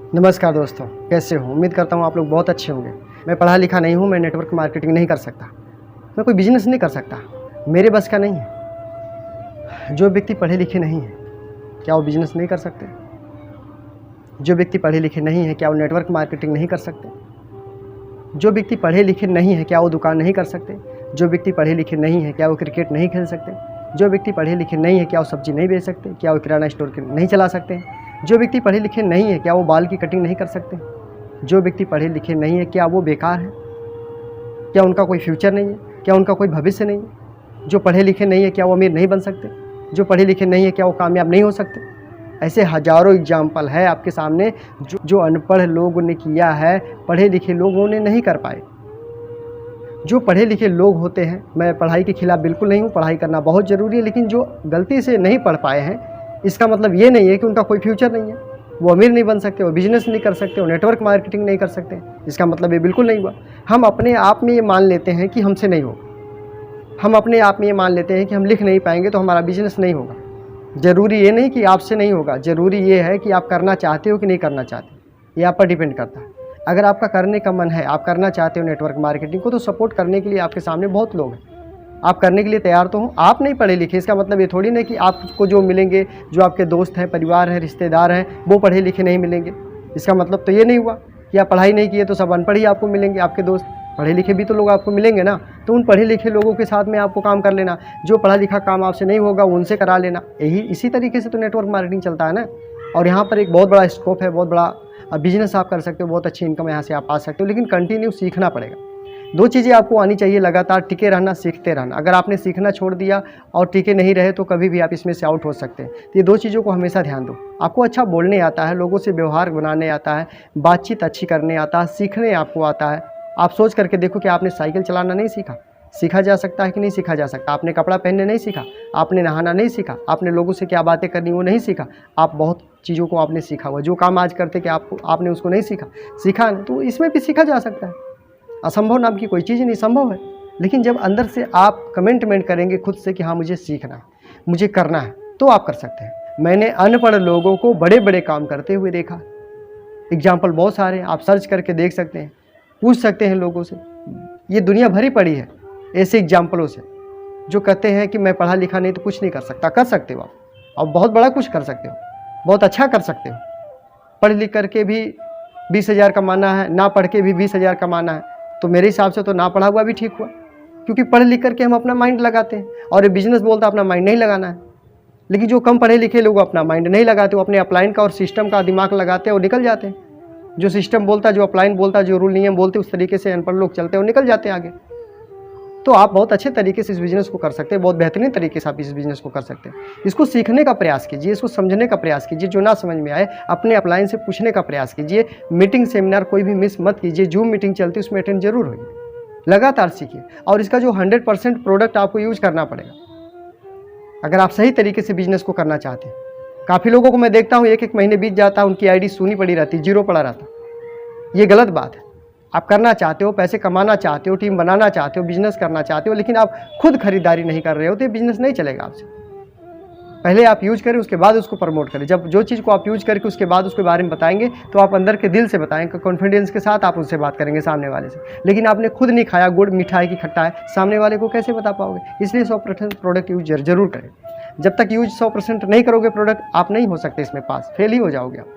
नमस्कार दोस्तों, कैसे हो? उम्मीद करता हूँ आप लोग बहुत अच्छे होंगे। मैं पढ़ा लिखा नहीं हूँ, मैं नेटवर्क मार्केटिंग नहीं कर सकता, मैं कोई बिजनेस नहीं कर सकता, मेरे बस का नहीं है। जो व्यक्ति पढ़े लिखे नहीं हैं, क्या वो बिजनेस नहीं कर सकते? जो व्यक्ति पढ़े लिखे नहीं हैं, क्या वो नेटवर्क मार्केटिंग नहीं कर सकते? जो व्यक्ति पढ़े लिखे नहीं हैं, क्या वो दुकान नहीं कर सकते? जो व्यक्ति पढ़े लिखे नहीं हैं, क्या वो क्रिकेट नहीं खेल सकते? जो व्यक्ति पढ़े लिखे नहीं हैं, क्या वो सब्जी नहीं बेच सकते? क्या वो किराना स्टोर नहीं चला सकते? जो व्यक्ति पढ़े लिखे नहीं है, क्या वो बाल की कटिंग नहीं कर सकते? जो व्यक्ति पढ़े लिखे नहीं है, क्या वो बेकार है? क्या उनका कोई फ्यूचर नहीं है? क्या उनका कोई भविष्य नहीं है? जो पढ़े लिखे नहीं है, क्या वो अमीर नहीं बन सकते? जो पढ़े लिखे नहीं है, क्या वो कामयाब नहीं हो सकते? ऐसे हज़ारों एग्जाम्पल है आपके सामने जो अनपढ़ लोगों ने किया है, पढ़े लिखे लोगों ने नहीं कर पाए। जो पढ़े लिखे लोग होते हैं, मैं पढ़ाई के खिलाफ़ बिल्कुल नहीं हूँ, पढ़ाई करना बहुत ज़रूरी है, लेकिन जो गलती से नहीं पढ़ पाए हैं, इसका मतलब ये नहीं है कि उनका कोई फ्यूचर नहीं है, वो अमीर नहीं बन सकते, वो बिजनेस नहीं कर सकते, वो नेटवर्क मार्केटिंग नहीं कर सकते। इसका मतलब ये बिल्कुल नहीं हुआ। हम अपने आप में ये मान लेते हैं कि हमसे नहीं होगा, हम अपने आप में ये मान लेते हैं कि हम लिख नहीं पाएंगे तो हमारा बिजनेस नहीं होगा। ज़रूरी ये नहीं कि आपसे नहीं होगा, ज़रूरी ये है कि आप करना चाहते हो कि नहीं करना चाहते, ये आप पर डिपेंड करता है। अगर आपका करने का मन है, आप करना चाहते हो नेटवर्क मार्केटिंग को, तो सपोर्ट करने के लिए आपके सामने बहुत लोग हैं, आप करने के लिए तैयार तो हो। आप नहीं पढ़े लिखे, इसका मतलब ये थोड़ी नहीं कि आपको जो मिलेंगे, जो आपके दोस्त हैं, परिवार हैं, रिश्तेदार हैं, वो पढ़े लिखे नहीं मिलेंगे। इसका मतलब तो ये नहीं हुआ कि आप पढ़ाई नहीं किए तो सब अनपढ़ ही आपको मिलेंगे। आपके दोस्त पढ़े लिखे भी तो लोग आपको मिलेंगे ना, तो उन पढ़े लिखे लोगों के साथ में आपको काम कर लेना। जो पढ़ा लिखा काम आपसे नहीं होगा उनसे करा लेना। इसी तरीके से तो नेटवर्क मार्केटिंग चलता है ना। और यहाँ पर एक बहुत बड़ा स्कोप है, बहुत बड़ा बिजनेस आप कर सकते हो, बहुत अच्छी इनकम यहाँ से आप पा सकते हो, लेकिन कंटिन्यू सीखना पड़ेगा। दो चीज़ें आपको आनी चाहिए, लगातार टिके रहना, सीखते रहना। अगर आपने सीखना छोड़ दिया और टिके नहीं रहे तो कभी भी आप इसमें से आउट हो सकते हैं। तो ये दो चीज़ों को हमेशा ध्यान दो। आपको अच्छा बोलने आता है, लोगों से व्यवहार बनाने आता है, बातचीत अच्छी करने आता है, सीखने आपको आता है। आप सोच करके देखो कि आपने साइकिल चलाना नहीं सीखा, सीखा जा सकता है कि नहीं सीखा जा सकता? आपने कपड़ा पहनने नहीं सीखा, आपने नहाना नहीं सीखा, आपने लोगों से क्या बातें करनी वो नहीं सीखा। आप बहुत चीज़ों को आपने सीखा हुआ, जो काम आज करते कि आपने उसको नहीं सीखा तो इसमें भी सीखा जा सकता है। असंभव नाम की कोई चीज़ नहीं, संभव है। लेकिन जब अंदर से आप कमिटमेंट करेंगे खुद से कि हाँ मुझे सीखना है, मुझे करना है, तो आप कर सकते हैं। मैंने अनपढ़ लोगों को बड़े बड़े काम करते हुए देखा। एग्जाम्पल बहुत सारे हैं, आप सर्च करके देख सकते हैं, पूछ सकते हैं लोगों से। ये दुनिया भरी पड़ी है ऐसे एग्जाम्पलों से, जो कहते हैं कि मैं पढ़ा लिखा नहीं तो कुछ नहीं कर सकता। कर सकते हो आप, और बहुत बड़ा कुछ कर सकते हो, बहुत अच्छा कर सकते हो। पढ़ लिख करके भी 20,000 कमाना है, ना पढ़ के भी 20,000 कमाना है, तो मेरे हिसाब से तो ना पढ़ा हुआ भी ठीक हुआ, क्योंकि पढ़ लिख करके हम अपना माइंड लगाते हैं। और ये बिजनेस बोलता है अपना माइंड नहीं लगाना है। लेकिन जो कम पढ़े लिखे लोग अपना माइंड नहीं लगाते, वो अपने अपलाइन का और सिस्टम का दिमाग लगाते हैं और निकल जाते हैं। जो सिस्टम बोलता है, जो अपलाइन बोलता है, जो रूल नियम बोलते हैं, उस तरीके से अनपढ़ लोग चलते हैं और निकल जाते हैं आगे। तो आप बहुत अच्छे तरीके से इस बिज़नेस को कर सकते हैं, बहुत बेहतरीन तरीके से आप इस बिज़नेस को कर सकते हैं। इसको सीखने का प्रयास कीजिए, इसको समझने का प्रयास कीजिए। जो ना समझ में आए अपने अपलाइन से पूछने का प्रयास कीजिए। मीटिंग सेमिनार कोई भी मिस मत कीजिए। जूम मीटिंग चलती है उसमें अटेंड जरूर होइए, लगातार सीखिए। और इसका जो 100% प्रोडक्ट आपको यूज करना पड़ेगा, अगर आप सही तरीके से बिजनेस को करना चाहते हैं। काफ़ी लोगों को मैं देखता हूँ 1-1 महीने बीत जाता है, उनकी आईडी सूनी पड़ी रहती, जीरो पड़ा रहता। ये गलत बात है। आप करना चाहते हो, पैसे कमाना चाहते हो, टीम बनाना चाहते हो, बिजनेस करना चाहते हो, लेकिन आप खुद खरीदारी नहीं कर रहे हो, तो ये बिजनेस नहीं चलेगा आपसे। पहले आप यूज करें, उसके बाद उसको प्रमोट करें। जब जो चीज़ को आप यूज करके उसके बाद उसके बारे में बताएंगे, तो आप अंदर के दिल से बताएंगे, कॉन्फिडेंस के साथ आप उससे बात करेंगे सामने वाले से। लेकिन आपने खुद नहीं खाया गुड़, मीठा है कि खट्टा है, सामने वाले को कैसे बता पाओगे? इसलिए 100% प्रोडक्ट यूज जरूर करें। जब तक यूज 100% नहीं करोगे प्रोडक्ट, आप नहीं हो सकते इसमें पास, फेल ही हो जाओगे आप।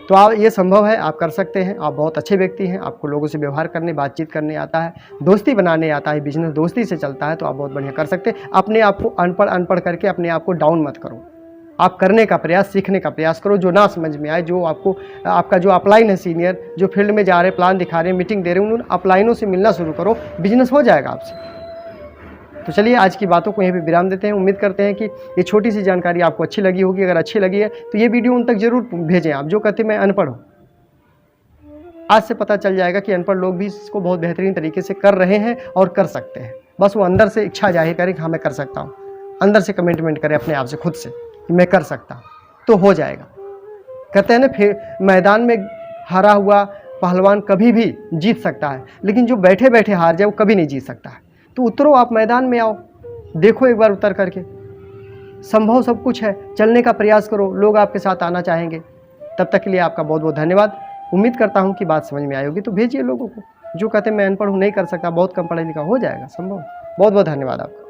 तो आप, ये संभव है, आप कर सकते हैं। आप बहुत अच्छे व्यक्ति हैं, आपको लोगों से व्यवहार करने, बातचीत करने आता है, दोस्ती बनाने आता है, बिजनेस दोस्ती से चलता है, तो आप बहुत बढ़िया कर सकते हैं। अपने आप को अनपढ़ करके अपने आप को डाउन मत करो। आप करने का प्रयास, सीखने का प्रयास करो। जो ना समझ में आए, जो आपको, आपका जो अपलाइन है, सीनियर जो फील्ड में जा रहे हैं, प्लान दिखा रहे हैं, मीटिंग दे रहे हैं, उन अपलाइनों से मिलना शुरू करो, बिजनेस हो जाएगा आपसे। तो चलिए आज की बातों को यहीं पे विराम देते हैं। उम्मीद करते हैं कि ये छोटी सी जानकारी आपको अच्छी लगी होगी। अगर अच्छी लगी है तो ये वीडियो उन तक जरूर भेजें। आप जो कहते हैं मैं अनपढ़ हूँ, आज से पता चल जाएगा कि अनपढ़ लोग भी इसको बहुत बेहतरीन तरीके से कर रहे हैं और कर सकते हैं। बस वो अंदर से इच्छा जाहिर करें कि हाँ मैं कर सकता हूँ, अंदर से कमिटमेंट करें अपने आप से, खुद से, कि मैं कर सकता हूँ, तो हो जाएगा। कहते हैं ना, फिर मैदान में हारा हुआ पहलवान कभी भी जीत सकता है, लेकिन जो बैठे बैठे हार जाए वो कभी नहीं जीत सकता है। तो उतरो, आप मैदान में आओ, देखो एक बार उतर करके। संभव सब कुछ है, चलने का प्रयास करो, लोग आपके साथ आना चाहेंगे। तब तक के लिए आपका बहुत बहुत धन्यवाद। उम्मीद करता हूँ कि बात समझ में आई होगी, तो भेजिए लोगों को। जो कहते हैं मैं अनपढ़ हूँ, नहीं कर सकता, बहुत कम पढ़ा लिखा, हो जाएगा संभव। बहुत बहुत धन्यवाद आपका।